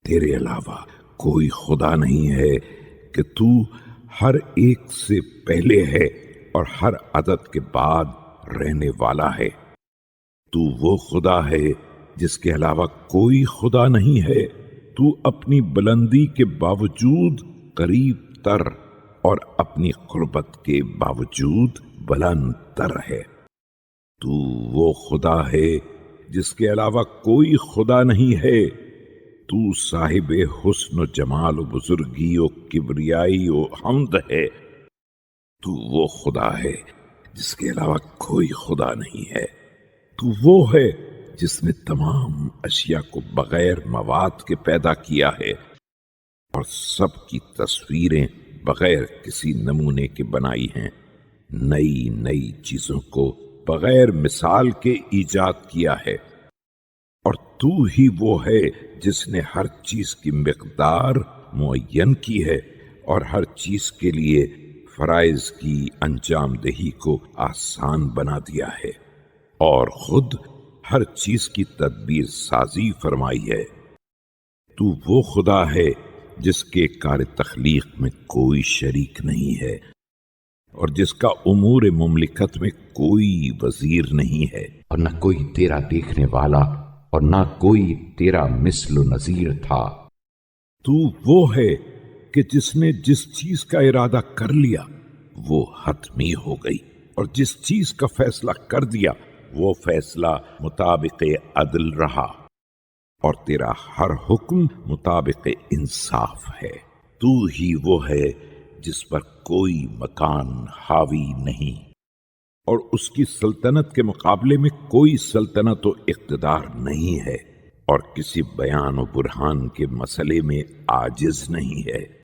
تیرے علاوہ کوئی خدا نہیں ہے کہ تو ہر ایک سے پہلے ہے اور ہر عدد کے بعد رہنے والا ہے۔ تو وہ خدا ہے جس کے علاوہ کوئی خدا نہیں ہے۔ تو اپنی بلندی کے باوجود قریب تر اور اپنی قربت کے باوجود بلند تر ہے۔ تو وہ خدا ہے جس کے علاوہ کوئی خدا نہیں ہے۔ تو صاحب حسن و جمال و بزرگی و کبریائی و حمد ہے۔ تو وہ خدا ہے جس کے علاوہ کوئی خدا نہیں ہے۔ تو وہ ہے جس نے تمام اشیاء کو بغیر مواد کے پیدا کیا ہے اور سب کی تصویریں بغیر کسی نمونے کے بنائی ہیں۔ نئی نئی چیزوں کو بغیر مثال کے ایجاد کیا ہے۔ اور تو ہی وہ ہے جس نے ہر چیز کی مقدار معین کی ہے اور ہر چیز کے لیے فرائض کی انجام دہی کو آسان بنا دیا ہے اور خود ہر چیز کی تدبیر سازی فرمائی ہے۔ تو وہ خدا ہے جس کے کار تخلیق میں کوئی شریک نہیں ہے اور جس کا امور مملکت میں کوئی وزیر نہیں ہے، اور نہ کوئی تیرا دیکھنے والا اور نہ کوئی تیرا مثل و نظیر تھا۔ تو وہ ہے کہ جس نے جس چیز کا ارادہ کر لیا وہ حتمی ہو گئی، اور جس چیز کا فیصلہ کر دیا وہ فیصلہ مطابق عدل رہا، اور تیرا ہر حکم مطابق انصاف ہے۔ تو ہی وہ ہے جس پر کوئی مکان حاوی نہیں اور اس کی سلطنت کے مقابلے میں کوئی سلطنت و اقتدار نہیں ہے، اور کسی بیان و برہان کے مسئلے میں عاجز نہیں ہے۔